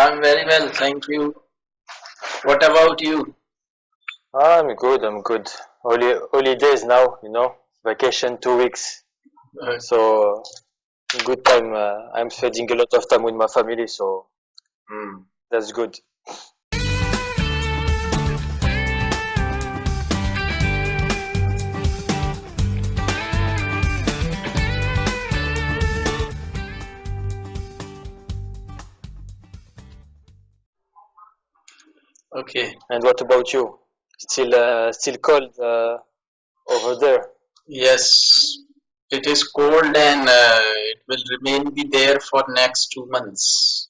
I'm very well, thank you. What about you? I'm good. I'm good. Holidays now, vacation 2 weeks. Uh, So good time. I'm spending a lot of time with my family, so hmm. that's good. Okay. And what about you? Still cold over there? Yes, it is cold and it will remain be there for next 2 months.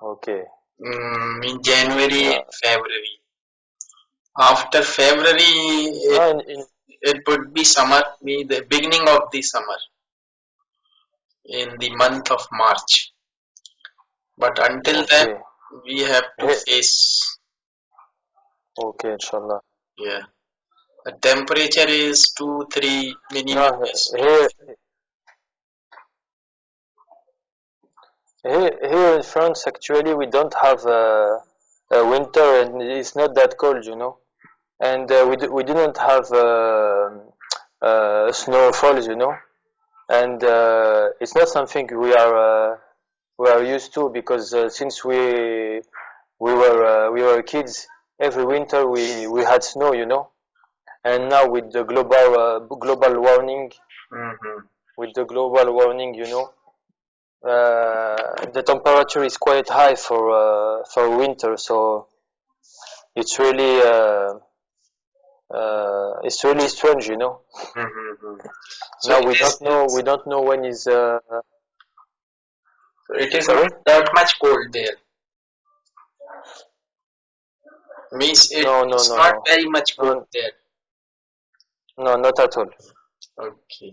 Okay. In January No, and February. After February, it, no. it would be summer, be the beginning of the summer in the month of March. But until then, Okay. we have to Hey, face, okay, inshallah. yeah. The temperature is 2, 3 No, minimum is 2. here in France, actually, we don't have a winter, and it's not that cold, and we didn't have snowfalls, and it's not something we are used to because since we were kids, every winter we had snow, and now with the global warming, Mhm. the temperature is quite high for winter, so it's really it's really strange, Mhm. So Now it is we don't know when is it is not sorry? that much cold there. Means No, no, it's no, not no. very much cold No, there. no, not at all. Okay.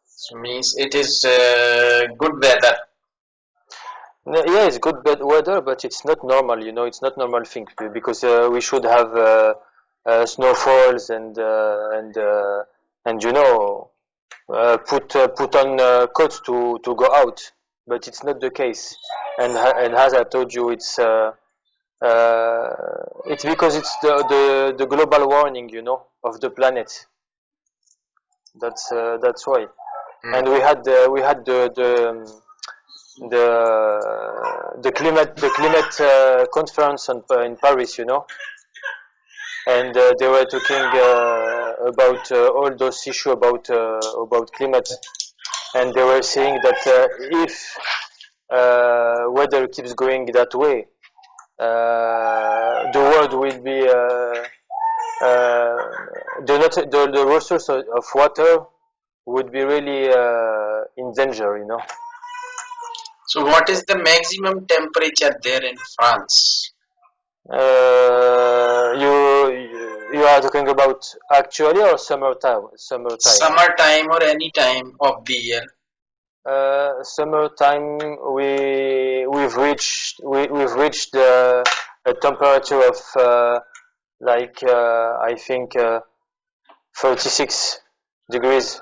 So means it is good weather. No, yeah, it's good weather, but it's not normal, it's not normal thing because we should have snowfalls and put on coats to go out, but it's not the case. And as I told you, it's because it's the global warming, of the planet. That's why. Mm. And we had the climate conference in Paris, and they were talking about all those issues about climate, and they were saying that if weather keeps going that way, the world will be the resource of water would be really in danger, So what is the maximum temperature there in France? You are talking about actually or summertime? Summertime. Summertime or any time of the year? Summertime. We've reached a temperature of I think 36 degrees.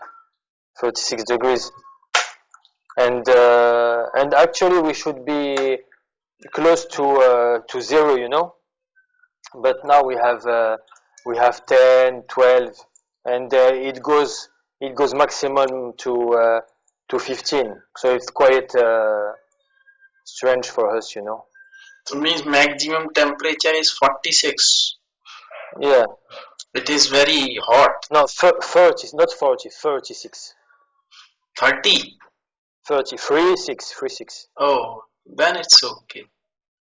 36 degrees, and actually we should be close to zero, but now we have 10, 12, and it goes maximum to 15, so it's quite strange for us, So means maximum temperature is 46. Yeah. It is very hot. No, 30, not 40, 36. 30. 30, 36, 36. Oh, then it's okay.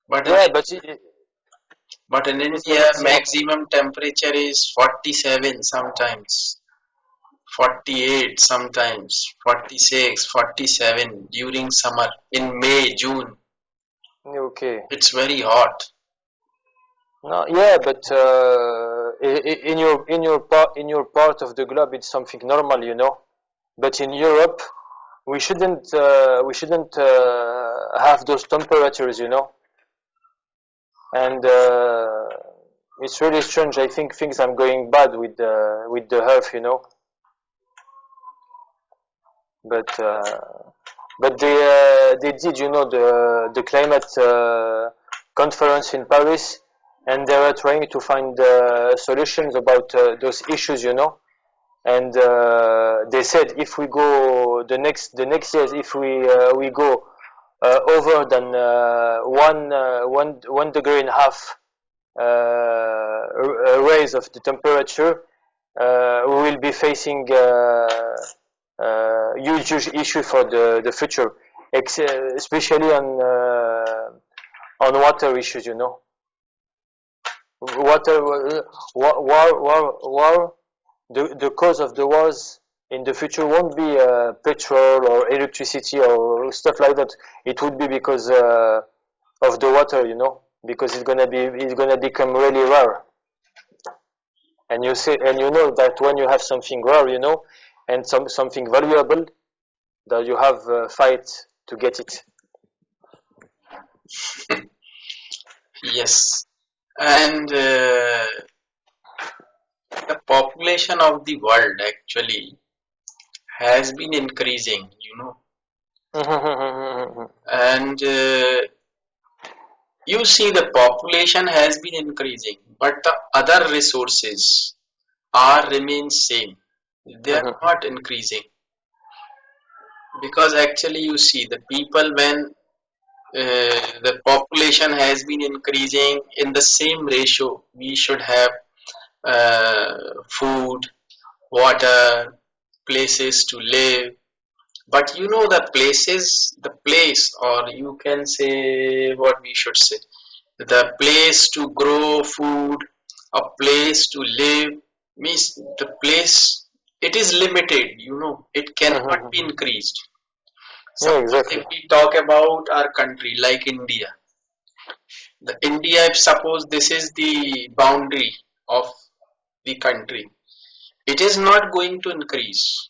But in Yeah, but but in it's the India, maximum. maximum temperature is 47 sometimes, 48 sometimes, 46, 47 during summer. In May, June, Okay. it's very hot. No, yeah, but in your part of the globe, it's something normal, But in Europe, we shouldn't have those temperatures, And it's really strange. I think things are going bad with the earth, But But they did, you know, the climate conference in Paris, and they were trying to find solutions about those issues, you know. And they said if we go the next years, if we go over than 1 degree and a half raise of the temperature, we will be facing huge issue for the future, especially on water issues. You know, water war. The cause of the wars in the future won't be petrol or electricity or stuff like that. It would be because of the water, you know, because it's gonna become really rare. And you know that when you have something rare, you know, and something valuable, that you have fight to get it. Yes, and the population of the world actually has been increasing, you know, and you see the population has been increasing, but the other resources are remain same. They are not increasing because actually you see the people when the population has been increasing in the same ratio, we should have food, water, places to live. But you know the place, or you can say what we should say, the place to grow food, a place to live, means the place, it is limited, you know, it cannot be increased. Yeah, Suppose if exactly. we talk about our country like India, the India, if suppose this is the boundary of the country, it is not going to increase.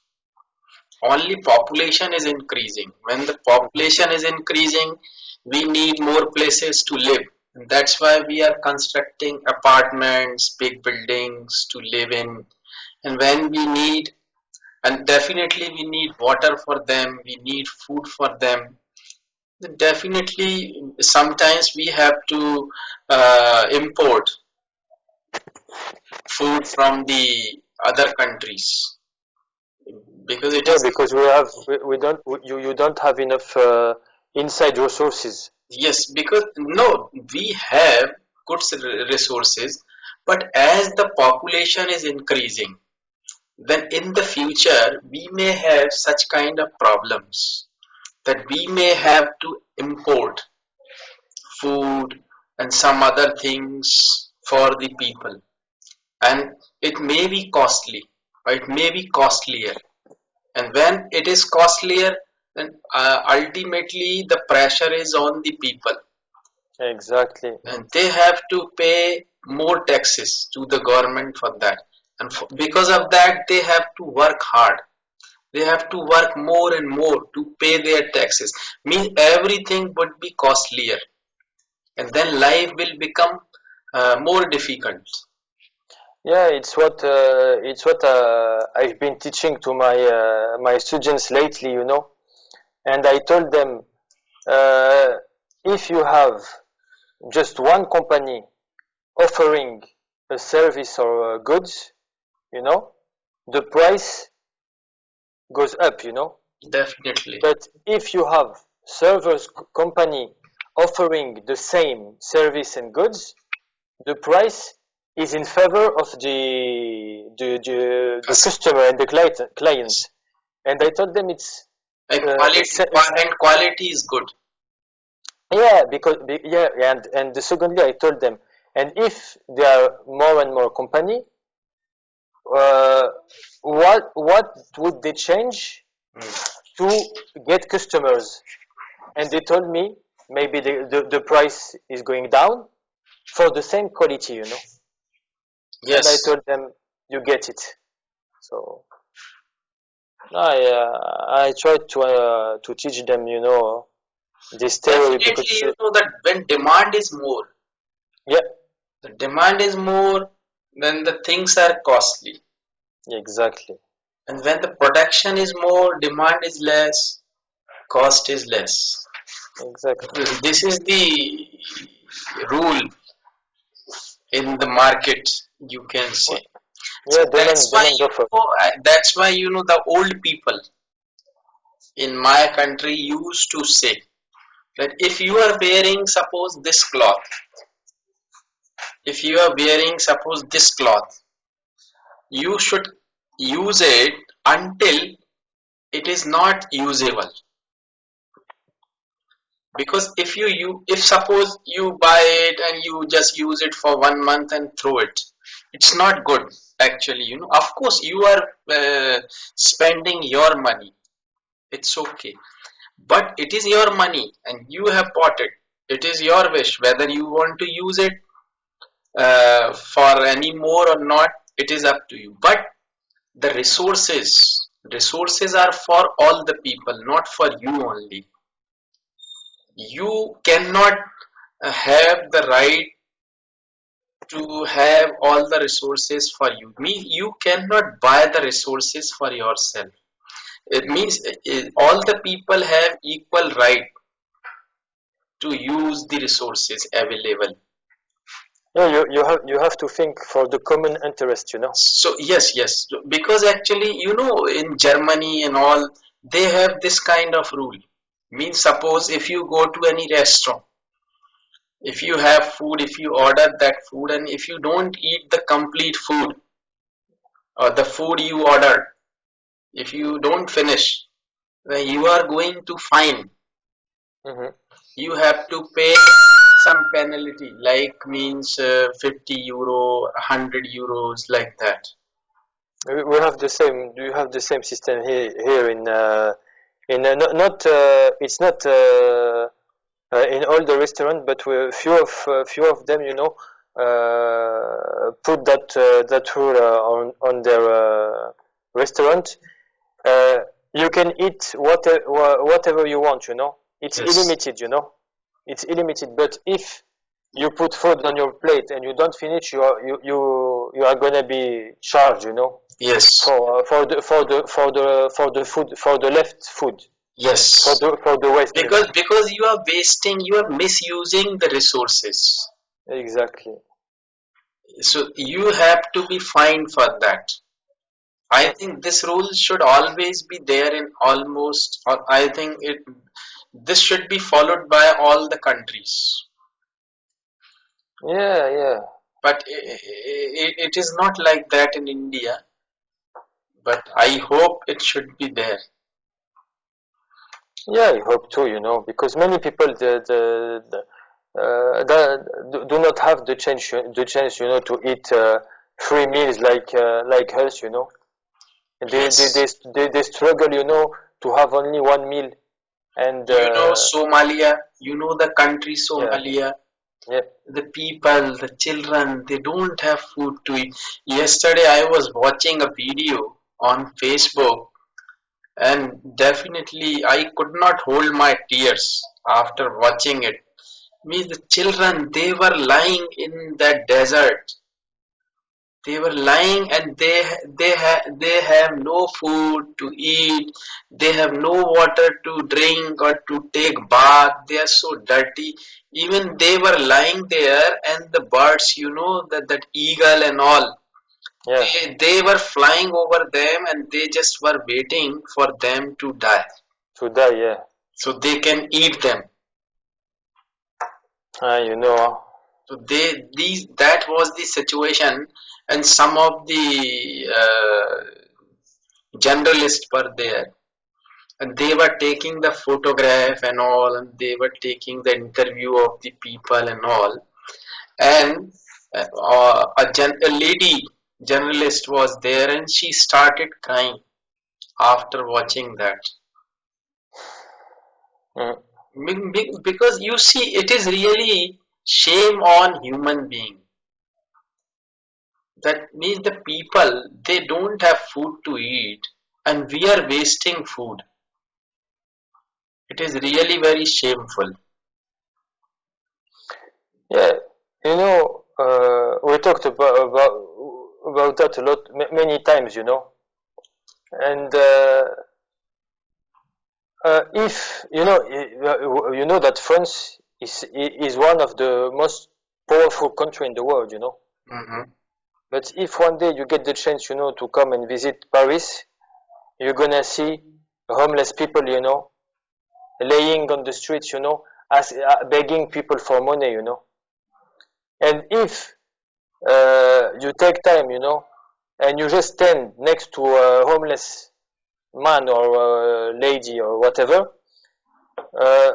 Only population is increasing. When the population is increasing, we need more places to live. And that's why we are constructing apartments, big buildings to live in. And when we need, and definitely we need water for them, we need food for them. Then definitely, sometimes we have to import food from the other countries because it Yeah, is. because we don't you don't have enough inside resources. Yes, because no, we have good resources, but as the population is increasing, then in the future we may have such kind of problems that we may have to import food and some other things for the people, and it may be costly, or it may be costlier. And when it is costlier, then ultimately the pressure is on the people Exactly. and they have to pay more taxes to the government for that, and because of that they have to work hard, they have to work more and more to pay their taxes, means everything would be costlier, and then life will become more difficult. Yeah, it's what I've been teaching to my students lately, you know. And I told them, uh, if you have just one company offering a service or goods, you know, the price goes up, you know. Definitely. But if you have servers company offering the same service and goods, the price is in favor of the customer and the client. And I told them it's And the quality, and quality is good. yeah, because yeah, and the secondly I told them, and if there are more and more company, uh, what would they change to get customers? And they told me maybe the price is going down for the same quality, you know. And I Yes, told them, you get it. So I tried to teach them, you know, this theory definitely, because you know that when demand is more, yeah, the demand is more, then the things are costly. exactly. And when the production is more, demand is less. cost is less. Exactly. This is the rule in the market, you can say. So Yeah, demand offer. that's why the old people in my country used to say that if you are wearing suppose this cloth, if you are wearing suppose this cloth, you should use it until it is not usable. Because if suppose you buy it and you just use it for 1 month and throw it, it's not good actually. Of course you are spending your money, it's okay, but it is your money and you have bought it. It is your wish whether you want to use it for any more or not. It is up to you, but the resources are for all the people, not for you only. You cannot have the right to have all the resources for you. Means you cannot buy the resources for yourself. It means all the people have equal right to use the resources available. Yeah, you have to think for the common interest, you know. So yes, because actually in Germany and all, they have this kind of rule. Means suppose if you go to any restaurant, if you have food, if you order that food and if you don't eat the complete food or the food you ordered, if you don't finish, then you are going to fine. Hmm. You have to pay some penalty, like means 50 euro, 100 euros, like that. We have the same. Do you have the same system here not it's not in all the restaurant, but few of them, you know, put that rule on their restaurant. Uh, you can eat whatever you want, you know. It's Yes, illimited, you know. It's illimited. But if you put food on your plate and you don't finish, you are gonna be charged, you know, yes, for the food, for the left food, for yes. the waste, you know. Because you are wasting, you are misusing the resources. Exactly. So you have to be fined for that. I Mm. think this rule should always be there in almost, or I think this should be followed by all the countries. Yeah, yeah, But it is not like that in India. But I hope it should be there. yeah. I hope too, you know, because many people do not have the chance, you know, to eat 3 meals like us, you know. And Yes. they struggle, you know, to have only one meal. And Somalia, the country yeah, Somalia, yeah, the people, the children, they don't have food to eat. Yesterday I was watching a video on Facebook and definitely I could not hold my tears after watching it. Means the children, they were lying in that desert. They were lying and they have no food to eat. They have no water to drink or to take bath. They are so dirty. Even they were lying there, and the birds, that eagle and all, yeah. they were flying over them, and they just were waiting for them to die To die, yeah. so they can eat them. You know. So that was the situation, and some of the journalists were there, and they were taking the photograph and all, and they were taking the interview of the people and all, and a lady journalist was there, and she started crying after watching that. Mm. Because you see, it is really shame on human being. That means the people, they don't have food to eat and we are wasting food. It is really very shameful. Yeah, you know, we talked about that a lot, many times, you know, and If you know that France is one of the most powerful country in the world, you know. Mm-hmm. But if one day you get the chance, you know, to come and visit Paris, you're gonna see homeless people, you know, laying on the streets, you know, as begging people for money, you know. And if you take time, you know, and you just stand next to a homeless man or a lady or whatever, uh,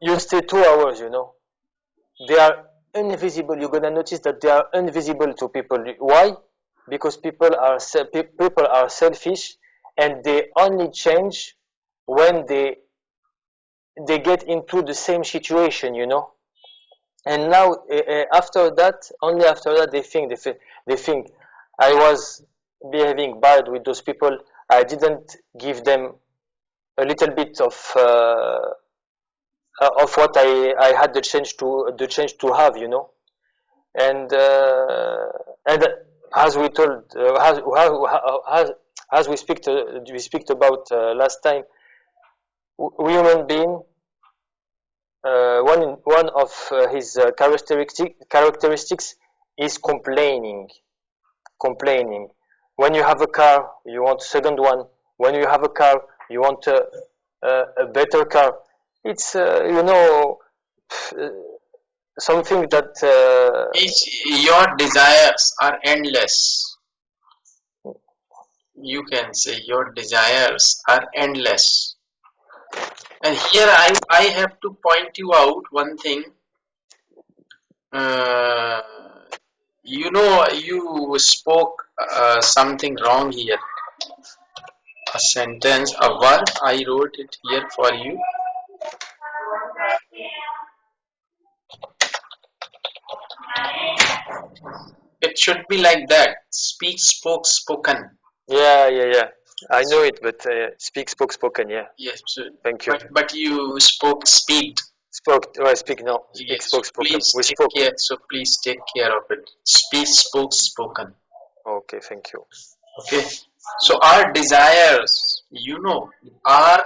you stay 2 hours, you know. They are invisible. You're gonna notice that they are invisible to people. Why? Because people are selfish, and they only change when they get into the same situation, you know. And now after that, only after that they think I was behaving bad with those people. I didn't give them a little bit of what I had the chance to have, you know. And as we told as we speak about last time, human being, one of his characteristics is complaining. When you have a car, you want a second one. When you have a car, you want a better car. It's something that Your desires are endless. You can say your desires are endless. And here I have to point you out one thing. Uh, you spoke something wrong here. A sentence, a word, I wrote it here for you. It should be like that. Speak, spoke, spoken. yeah. I know it, but spoke, spoken. Yeah, Yes, so, thank you. but you spoke, speak. Spoke. Oh, I speak now. Speak, Yes, so spoke, spoken. please We take spoke. care. So please take care of it. Speak, spoke, spoken. Okay, thank you. Okay. So our desires, are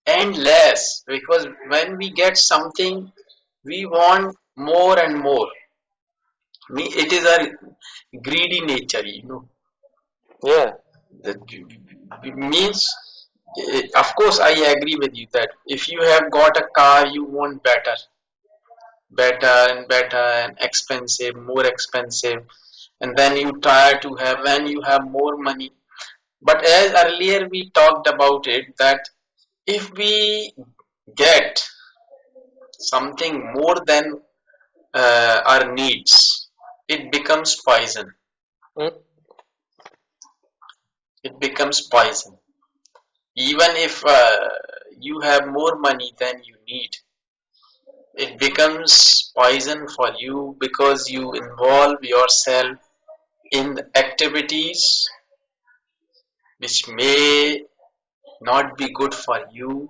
endless because when we get something, we want more and more. It is our greedy nature, Yeah. That means, of course, I agree with you that if you have got a car, you want better and expensive, more expensive, and then you try to have when you have more money. But as earlier we talked about it, that if we get something more than our needs, it becomes poison. Mm. It becomes poison. Even if you have more money than you need, it becomes poison for you because you involve yourself in activities which may not be good for you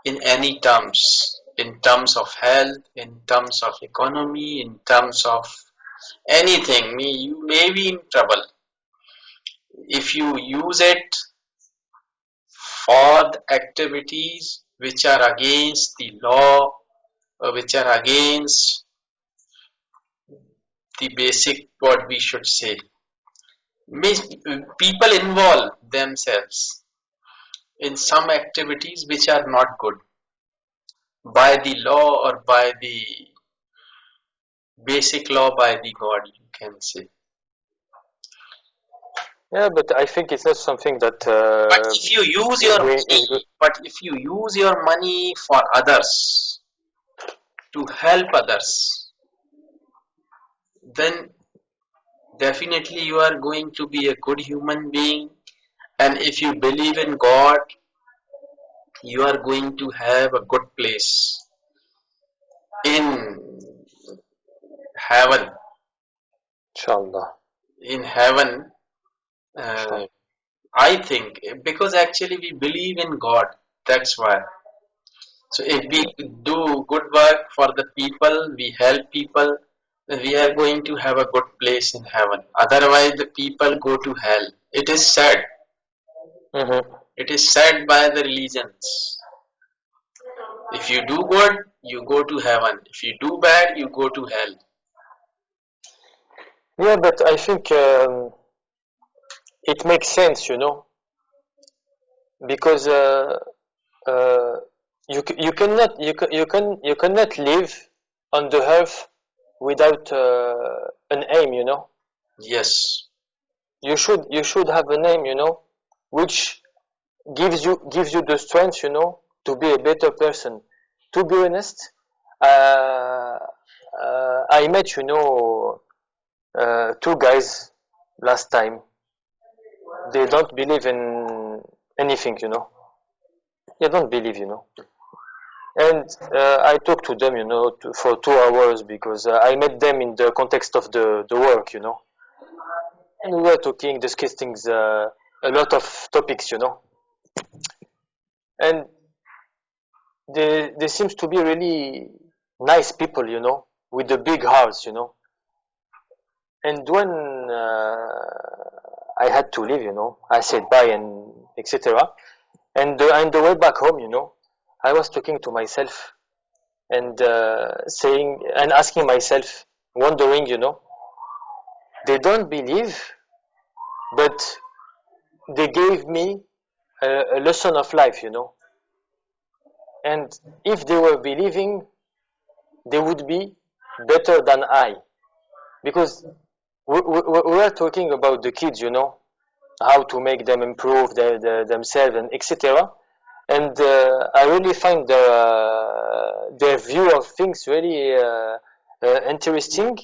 in any terms, in terms of health, in terms of economy, in terms of anything. You may be in trouble if you use it for the activities which are against the law, or which are against the basic, what we should say. Means people involve themselves in some activities which are not good by the law or by the basic law, by the God, you can say. Yeah, but I think it's not something that But if you use is your going is good. money, but if you use your money for others, to help others, then definitely you are going to be a good human being. And if you believe in God, you are going to have a good place in heaven. Inshallah. In heaven, uh, Inshallah. I think, because actually we believe in God, that's why. So if we do good work for the people, we help people, then we are going to have a good place in heaven. Otherwise, the people go to hell. It is sad. Mm-hmm. It is said by the religions. If you do good, you go to heaven. If you do bad, you go to hell. Yeah, but I think it makes sense, because uh, you cannot live on the earth without an aim, Yes. You should have an aim, which gives you the strength, to be a better person. To be honest, I met, two guys last time. They don't believe in anything, They don't believe, And I talked to them, for 2 hours because I met them in the context of the work, And we were talking, discussing a lot of topics, And they seems to be really nice people, with the big hearts, And when I had to leave, I said bye and etc. And the way back home, I was talking to myself and saying and asking myself, wondering, they don't believe, but they gave me a lesson of life, And if they were believing, they would be better than I, because we were talking about the kids, how to make them improve themselves and etc. And I really find their view of things really interesting.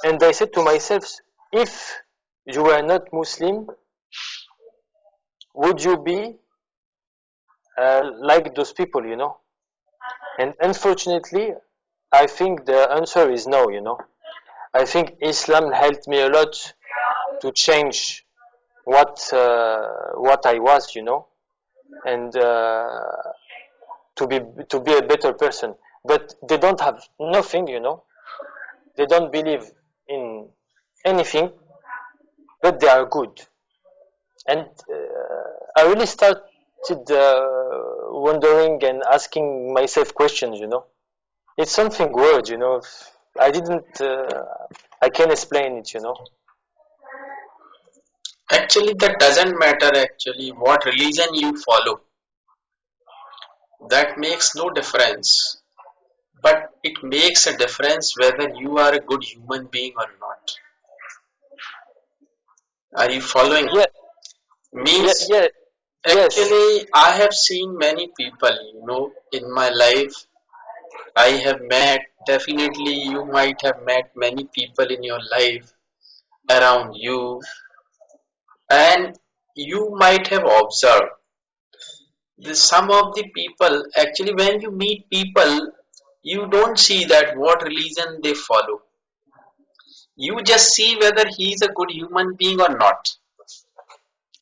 And I said to myself, if you were not Muslim, would you be like those people, And unfortunately, I think the answer is no, I think Islam helped me a lot to change what I was, and to be a better person. But they don't have nothing, They don't believe in anything, but they are good. And I really started wondering and asking myself questions, It's something weird, I didn't, I can't explain it, Actually, that doesn't matter actually what religion you follow. That makes no difference. But it makes a difference whether you are a good human being or not. Are you following? Yeah, yeah, Means yeah, yes. actually I have seen many people, in my life. I have met, definitely you might have met many people in your life around you, and you might have observed some of the people, actually when you meet people, you don't see that what religion they follow. You just see whether he is a good human being or not.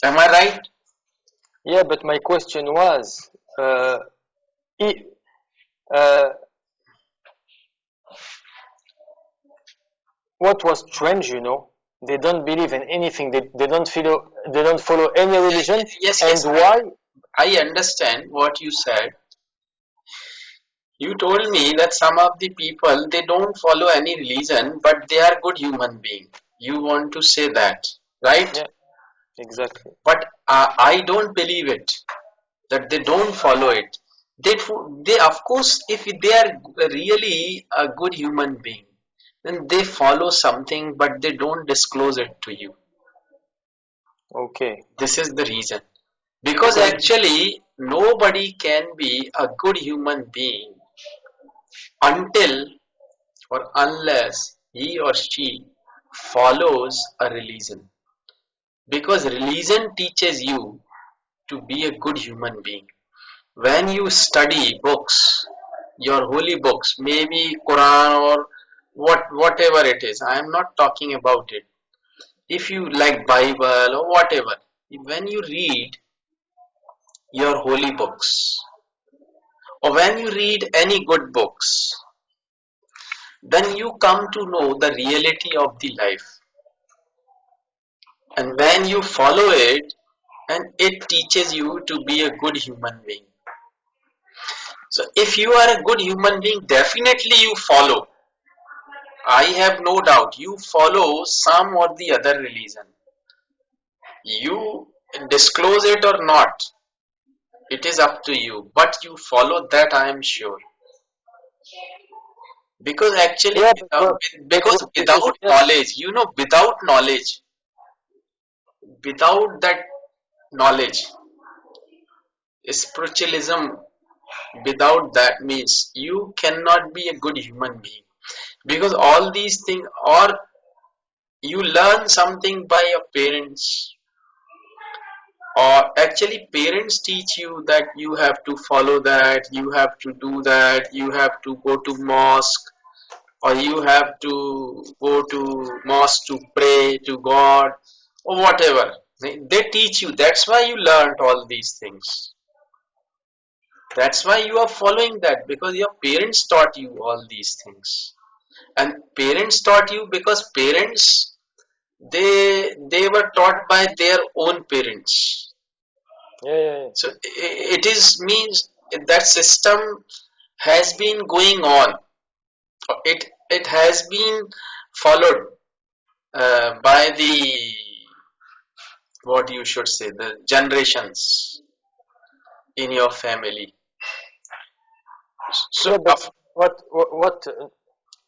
Am I right? Yeah, but my question was, i- uh, what was strange, They don't believe in anything. They don't follow any religion. Yes, And yes, why? I understand what you said. You told me that some of the people they don't follow any religion, but they are good human being. You want to say that, right? Yeah, exactly. But I don't believe it that they don't follow it. They of course, if they are really a good human being, then they follow something, but they don't disclose it to you. Okay. This is the reason. Because Because actually, nobody can be a good human being until or unless he or she follows a religion. Because religion teaches you to be a good human being. When you study books, your holy books, maybe Quran or whatever it is, I am not talking about it. If you like Bible or whatever, when you read your holy books, or when you read any good books, then you come to know the reality of the life. And when you follow it, and it teaches you to be a good human being. So if you are a good human being, definitely you follow. I have no doubt you follow some or the other religion. You disclose it or not, it is up to you. But you follow that, I am sure. Because actually, Yeah, because because without knowledge, without knowledge, without that knowledge, spiritualism, without that means you cannot be a good human being. Because all these things, or you learn something by your parents, or actually parents teach you that you have to follow that, you have to do that, you have to go to mosque, or you have to go to mosque to pray to God, or whatever. They teach you. That's why you learned all these things. That's why you are following that, because your parents taught you all these things. And parents taught you because parents, they were taught by their own parents. yeah, yeah, yeah. So it is means that system has been going on. It has been followed by the, what you should say, the generations in your family. So Yeah, but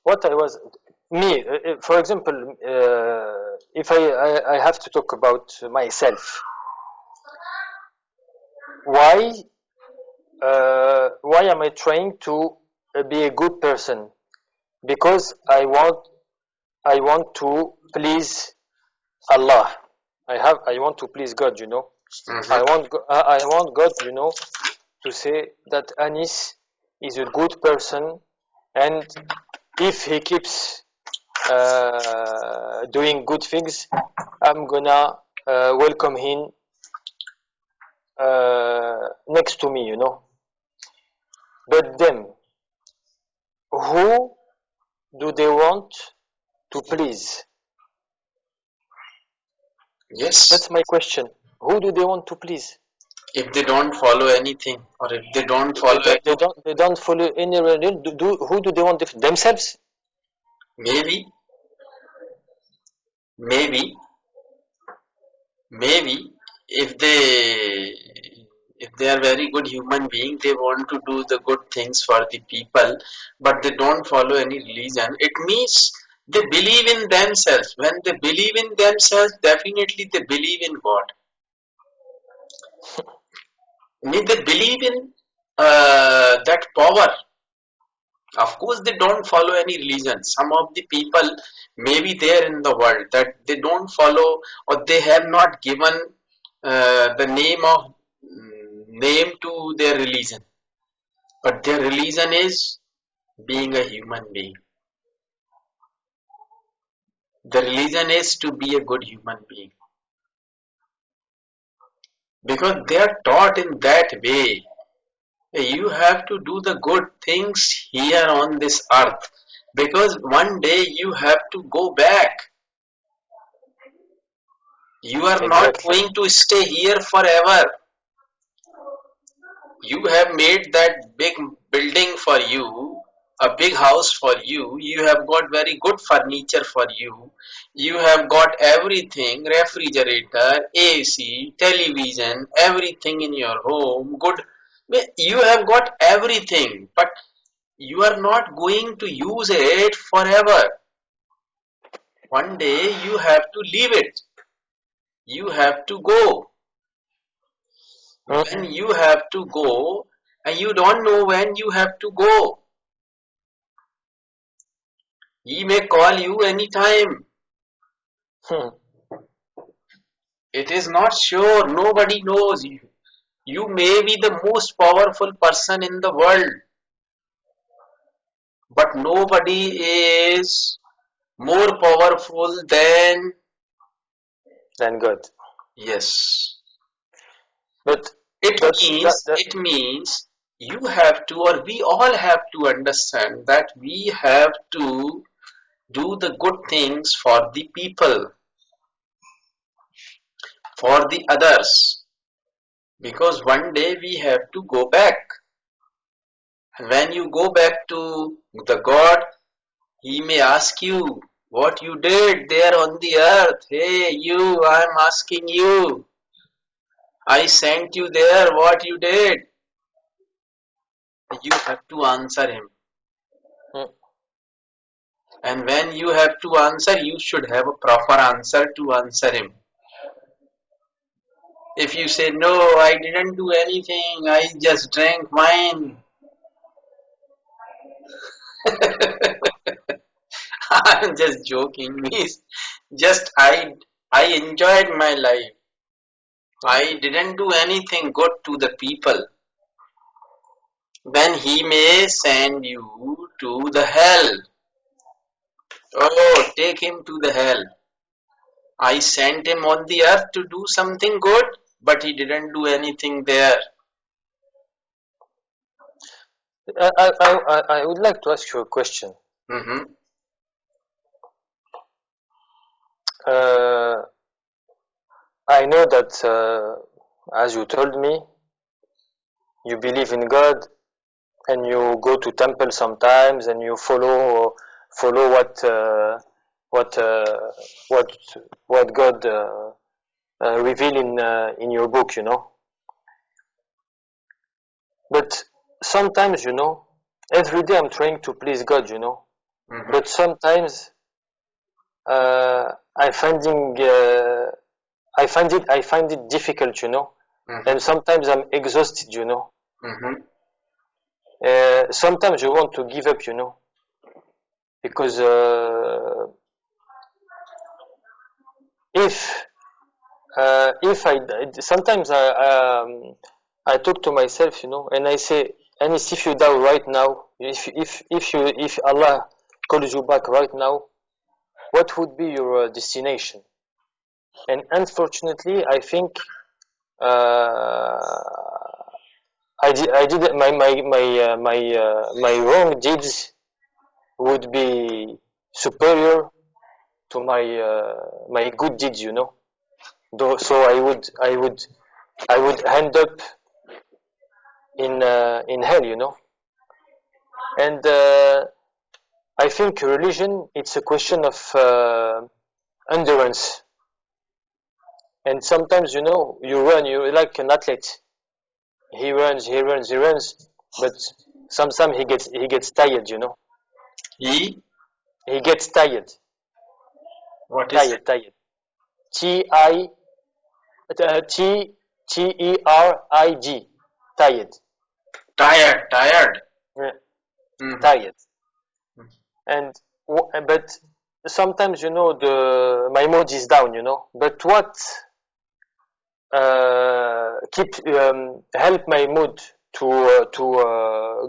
what I was me, for example, if I have to talk about myself, why why am I trying to be a good person? Because I want to please Allah. I want to please God. You know, mhm. I want God. You know, to say that Anis is a good person, and if he keeps doing good things, I'm gonna welcome him next to me, you know. But them, who do they want to please? Yes, That's my question. Who do they want to please? if they don't follow anything, or if they don't follow any, They don't follow any religion. Who do they want themselves? maybe, maybe, maybe, if they are very good human being, they want to do the good things for the people, but they don't follow any religion. It means they believe in themselves. When they believe in themselves, definitely they believe in God. I mean, they believe in that power. Of course, they don't follow any religion. Some of the people may be there in the world that they don't follow, or they have not given the name to their religion. But their religion is being a human being. The religion is to be a good human being, because they are taught in that way. You have to do the good things here on this earth, because one day you have to go back. You are not Exactly. going to stay here forever. You have made that big building for you, a big house for you. You have got very good furniture for you. You have got everything, refrigerator, AC, television, everything in your home. Good. You have got everything, but you are not going to use it forever. One day you have to leave it. You have to go. When you have to go, and you don't know when you have to go, he may call you anytime. Hmm. It is not sure. Nobody knows you. You may be the most powerful person in the world, but nobody is more powerful than, Thank God. yes. But It that's that means that. it means you have to, or we all have to understand that we have to do the good things for the people, for the others. because one day we have to go back. And when you go back to the God, He may ask you what you did there on the earth. Hey, you, I'm asking you. I sent you there, what you did. You have to answer Him. mm, And when you have to answer, you should have a proper answer to answer Him. If you say, no, I didn't do anything, I just drank wine. I'm just joking. Means just I enjoyed my life. I didn't do anything good to the people. Then He may send you to the hell. Oh, take him to the hell. I sent him on the earth to do something good, but he didn't do anything there. I would like to ask you a question. Mm-hmm. Uh, I know that, as you told me, you believe in God and you go to temple sometimes and you follow what what what God reveal in your book, you know. But sometimes, you know, every day I'm trying to please God, you know. Mm-hmm. But sometimes I finding I find it difficult, you know. Mm-hmm. And sometimes I'm exhausted, you know. Mm-hmm. Sometimes you want to give up, you know, because if if I sometimes I talk to myself, you know, and I say, Anis, if you die right now, if Allah calls you back right now, what would be your destination? And unfortunately, I think I did my wrong deeds would be superior to my good deeds, you know. Though, so I would end up in hell, you know. And I think religion it's a question of endurance. And sometimes, you know, you're like an athlete. He runs, but sometimes he gets tired, you know. He, He gets tired, what is it? tired. T I T T-E-R-I-D, tired. Tired. Yeah, Mm-hmm. tired. And but sometimes, you know, the my mood is down, you know. But what keep help my mood to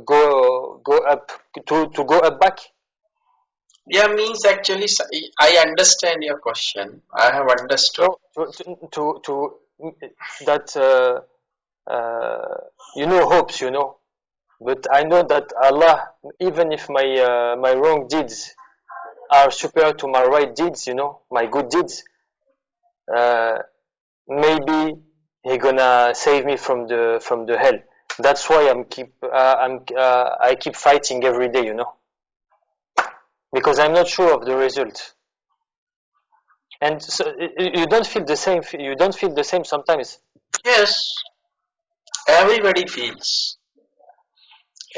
go up to go up back? Yeah, means actually, I understand your question. I have understood. No, to that uh, you know, hopes, you know. But I know that Allah, even if my wrong deeds are superior to my right deeds, you know, my good deeds, uh, maybe He gonna save me from the hell. That's why I keep fighting every day, you know, because I'm not sure of the result. And so you don't feel the same. You don't feel the same sometimes. Yes, everybody feels.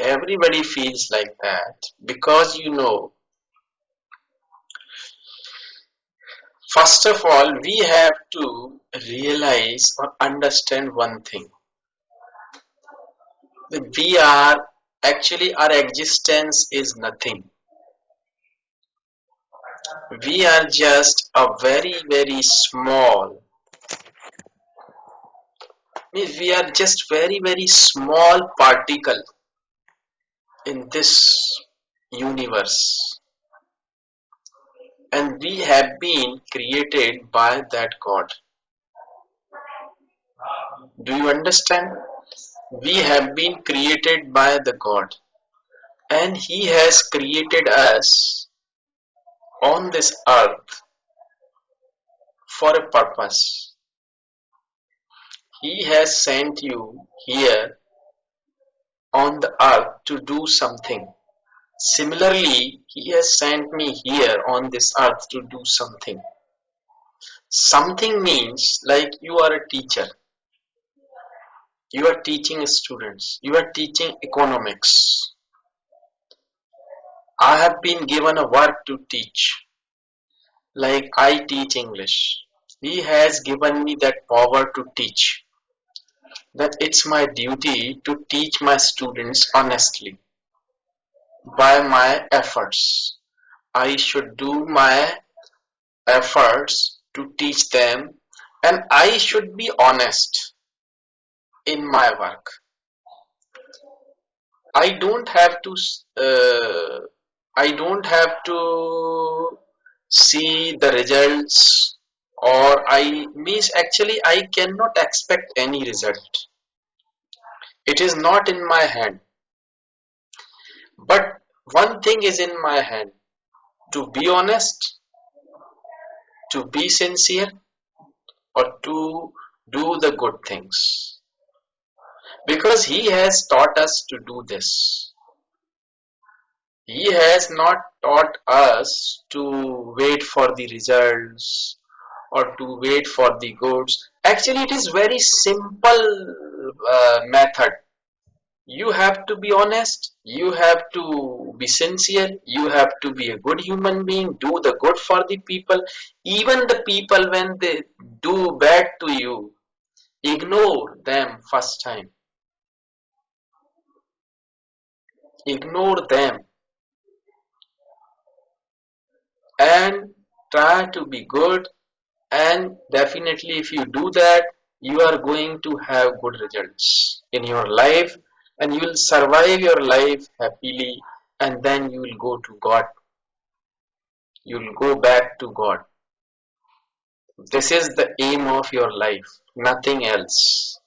Everybody feels like that because first of all, we have to realize or understand one thing. That we are actually our existence is nothing. We are just a very small. Means we are just very small particle in this universe, and we have been created by that God. Do you understand? We have been created by the God, and He has created us on this earth for a purpose. He has sent you here on the earth to do something. Similarly, He has sent me here on this earth to do something. Something means like you are a teacher, you are teaching students, you are teaching economics. I have been given a work to teach, like I teach English. He has given me that power to teach, that it's my duty to teach my students honestly by my efforts. I should do my efforts to teach them, and I should be honest in my work. I don't have to uh, I don't have to see the results, or I means actually I cannot expect any result. It is not in my hand. But one thing is in my hand, to be honest, to be sincere, or to do the good things. Because He has taught us to do this. He has not taught us to wait for the results or to wait for the goods. Actually, it is very simple method. You have to be honest, you have to be sincere, you have to be a good human being, do the good for the people. Even the people when they do bad to you, ignore them first time. Ignore them and try to be good, and definitely if you do that, you are going to have good results in your life, and you will survive your life happily, and then you will go to God. You will go back to God. This is the aim of your life, nothing else.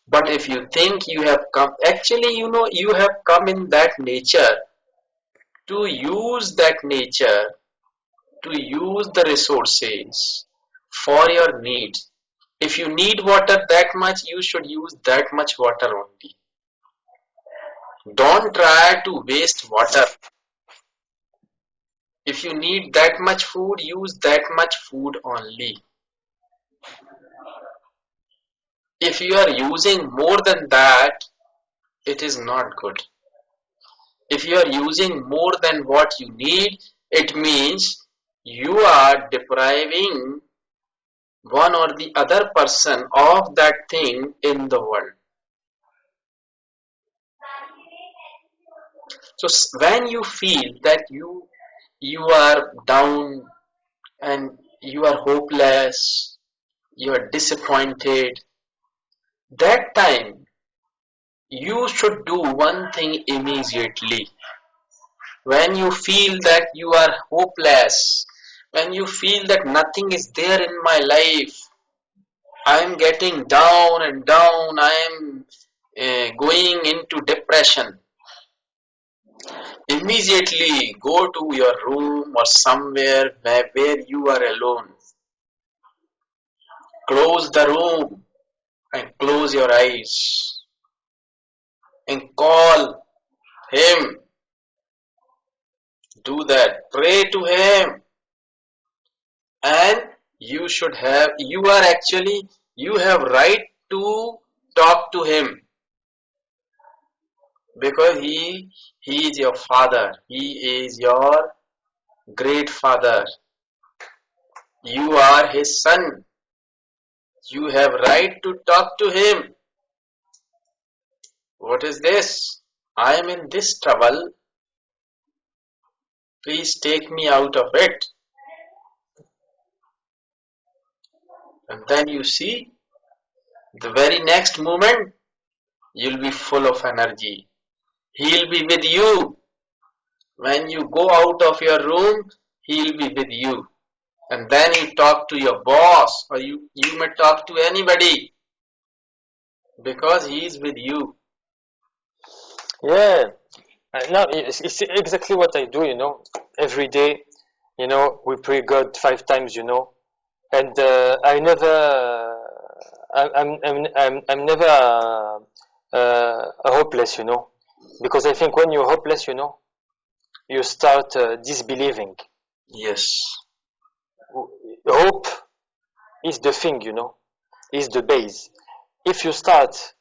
But if you think you have come, actually, you have come in that nature to use that nature, to use the resources for your needs. If you need water that much, you should use that much water only. Don't try to waste water. If you need that much food, use that much food only. If you are using more than that, it is not good. If you are using more than what you need, it means you are depriving one or the other person of that thing in the world. So when you feel that you are down and you are hopeless, you are disappointed, that time you should do one thing immediately. When you feel that you are hopeless, when you feel that nothing is there in my life, I am getting down and down, I am going into depression, immediately go to your room or somewhere where you are alone. Close the room and close your eyes and call Him. Do that. Pray to Him. And you have right to talk to Him, because He is your Father. He is your great Father. You are His son. You have right to talk to Him. What is this? I am in this trouble. Please take me out of it. And then you see, the very next moment, you'll be full of energy. He'll be with you. When you go out of your room, He'll be with you. And then you talk to your boss, or you may talk to anybody, because He is with you. Yeah. Now it's exactly what I do. Every day, we pray God 5 times. And I'm never hopeless, because I think when you're hopeless, you start disbelieving. Yes. Hope is the thing, is the base. If you start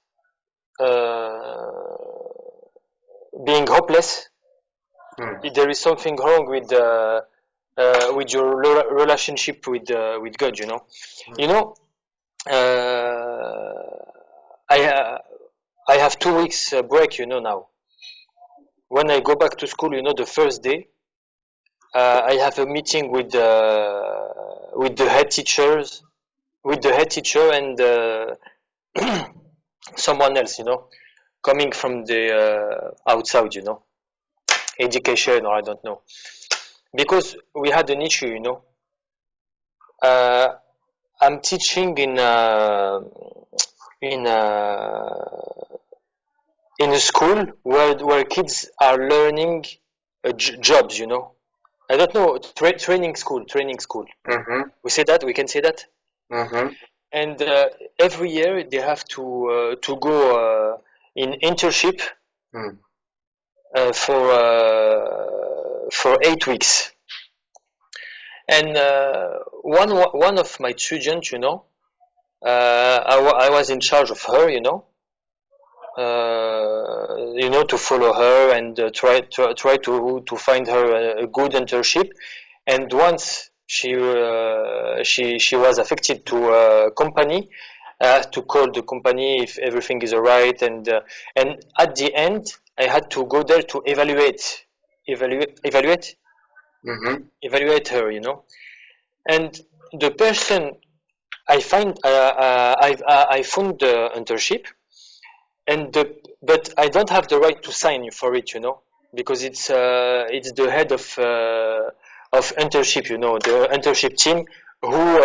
being hopeless, there is something wrong with your relationship with God. You know, I I have 2 weeks break. Now. When I go back to school, the first day, I have a meeting with the head teachers, with the head teacher and someone else, coming from the outside, education or I don't know, because we had an issue, Uh, I'm teaching in in a school where kids are learning jobs, I don't know, training school. Mm-hmm. We can say that. Mm-hmm. And every year they have to go in internship Mm. For 8 weeks. And one of my students, I was in charge of her, to follow her and try to find her a good internship. And once she was affected to a company, I had to call the company if everything is alright, and at the end I had to go there to evaluate Mm-hmm. evaluate her, and the person I found the internship, and but I don't have the right to sign for it, because it's the head of internship, the internship team who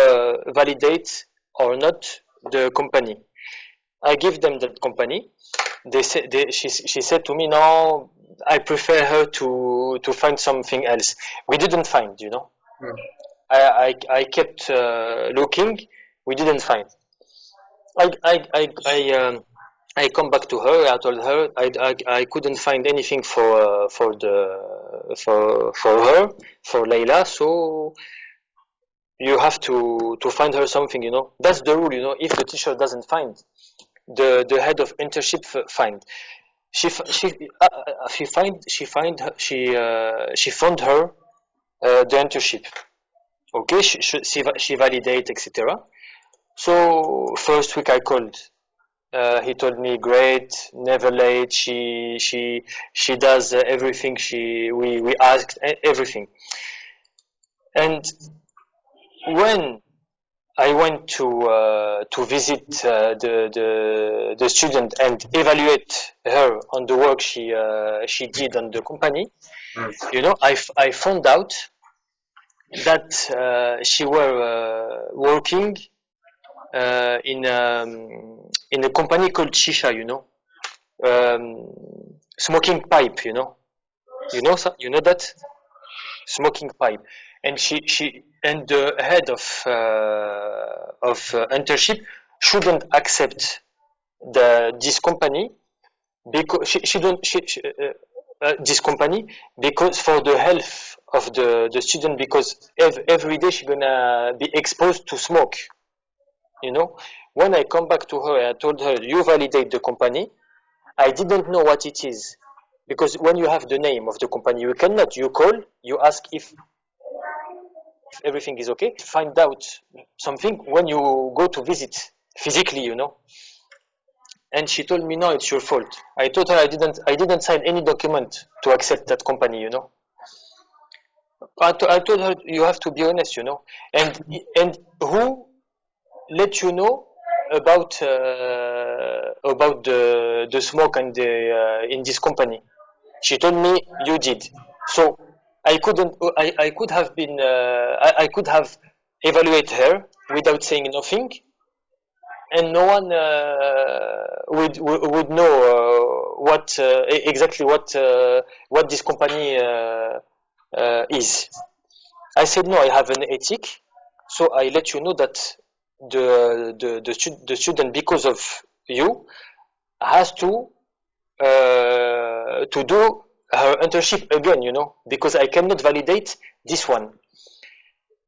validates or not the company. I give them that company. She said to me, no, I prefer her to find something else. We didn't find, Mm. I kept looking. We didn't find. I I I I um, I come back to her. I told her I couldn't find anything for her, for Layla. So you have to find her something. That's the rule. If the teacher doesn't find, the head of internship find. She she found her the internship. Okay, she validate, etc. So first week I called. He told me, great, never late. She does everything. We asked everything. And when I went to visit the student and evaluate her on the work she did on the company, Mm. I found out that she were working in a company called Shisha, smoking pipe, you know that smoking pipe, and she and the head of internship shouldn't accept this company because she don't this company because for the health of the student, because every day she's gonna be exposed to smoke. When I come back to her, I told her, you validate the company. I didn't know what it is, because when you have the name of the company, you cannot. You call, you ask if everything is okay. Find out something when you go to visit physically, And she told me, no, it's your fault. I told her I didn't sign any document to accept that company, I told her you have to be honest, and who let you know about the smoke and the in this company? She told me you did. So I couldn't. I could have been. I could have evaluated her without saying nothing, and no one would know what exactly what this company is. I said no. I have an ethic, so I let you know that the student, because of you, has to do her internship again, because I cannot validate this one.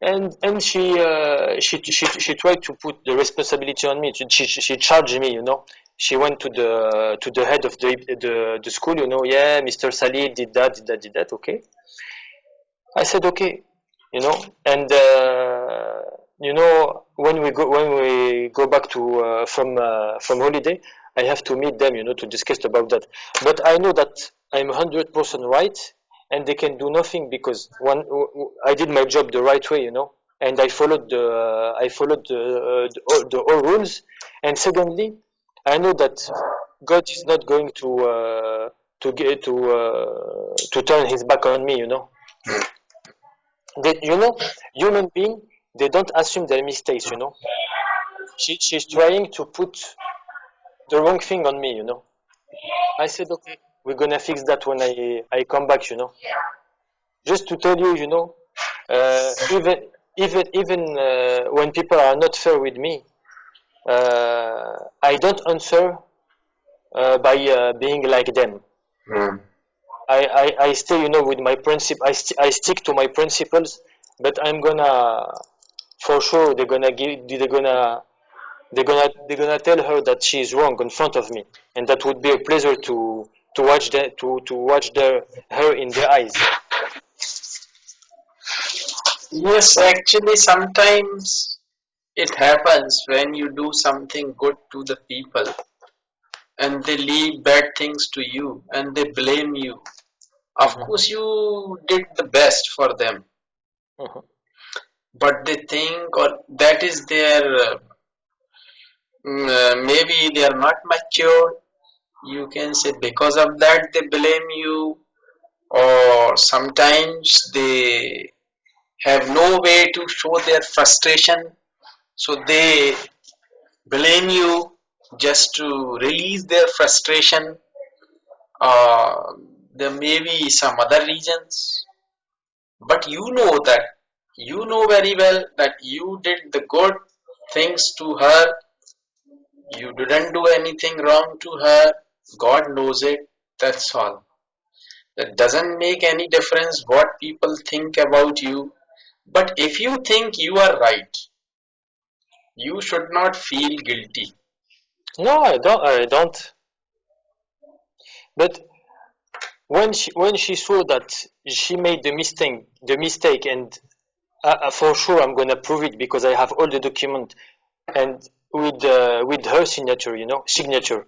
And she tried to put the responsibility on me. She charged me. She went to the head of the school. Yeah, Mr. Sali did that. Okay, I said okay. And when we go back to from holiday, I have to meet them, to discuss about that. But I know that I'm 100% right, and they can do nothing because I did my job the right way, and I followed the all rules. And secondly, I know that God is not going to turn His back on me, They, human being, they don't assume their mistakes. She's trying to put the wrong thing on me. I said okay, we're gonna fix that when I come back. Just to tell you, even when people are not fair with me, I don't answer by being like them. Hmm. I stay, with my principle. I stick to my principles, but I'm gonna, for sure, they're gonna tell her that she's wrong in front of me, and that would be a pleasure to watch her in their eyes. Yes, actually, sometimes it happens when you do something good to the people and they leave bad things to you and they blame you. Of Mhm, course, you did the best for them, mhm, but they think, or that is their maybe they are not mature. You can say because of that they blame you, or sometimes they have no way to show their frustration, so they blame you just to release their frustration. There may be some other reasons, but you know very well that you did the good things to her. You didn't do anything wrong to her. God knows it. That's all. That doesn't make any difference what people think about you. But if you think you are right, you should not feel guilty. no, I don't. But when she saw that she made the mistake, and for sure I'm gonna prove it because I have all the document, and with her signature.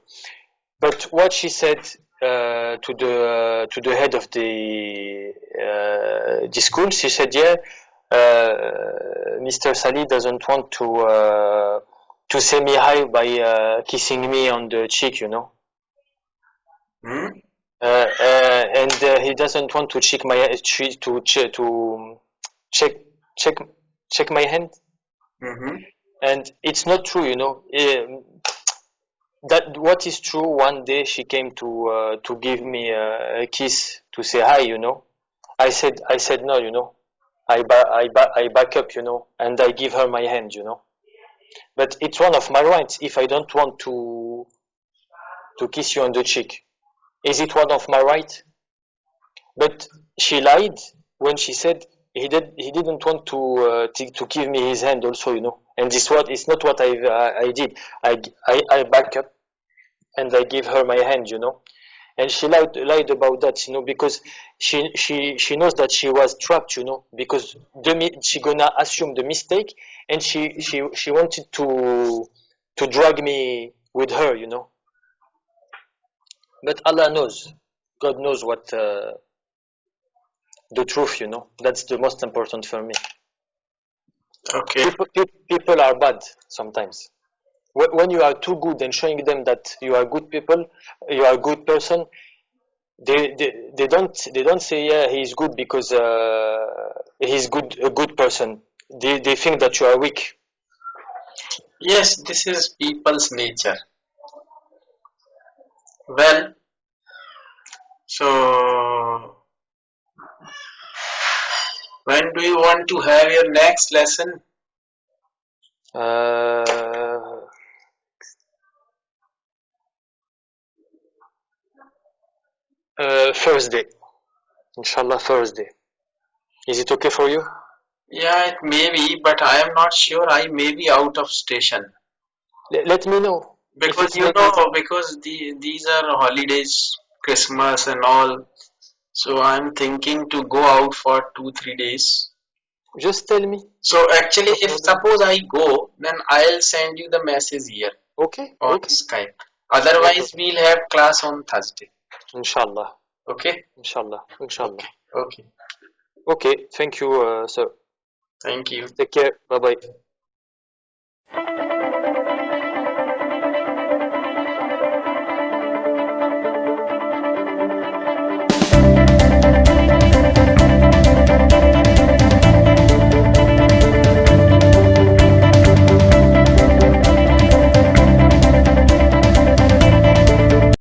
But what she said to the head of the school, she said, "Yeah, Mr. Sali doesn't want to say me hi by kissing me on the cheek, Hmm? and he doesn't want to check my to check check check my hand." Mm-hmm. And it's not true, that what is true. One day she came to give me a kiss to say hi. I said no. I back up. And I give her my hand. But it's one of my rights. If I don't want to kiss you on the cheek, is it one of my rights? But she lied when she said he didn't want to give me his hand also. And this what is not what I did. I back up and I give her my hand. And she lied about that, because she knows that she was trapped, because she gonna assume the mistake, and she wanted to drag me with her, But Allah knows, God knows what the truth, That's the most important for me. Okay. People are bad sometimes. When you are too good and showing them that you are good people, you are a good person, they don't say, yeah, he's good because he's a good person. They think that you are weak. Yes, this is people's nature. Well, so when do you want to have your next lesson? Thursday. Inshallah, Thursday. Is it okay for you? Yeah, it may be, but I am not sure. I may be out of station. Let me know. Because you know, because these are holidays, Christmas and all. So I'm thinking to go out for 2 3 days. Just tell me. So actually, No if problem. suppose I go, then I'll send you the message here Okay, on okay. Skype. Otherwise, we'll have class on Thursday. Inshallah. Okay? Inshallah. Inshallah. Okay. Okay. Okay. Thank you, sir. Thank you. Take care. Bye bye.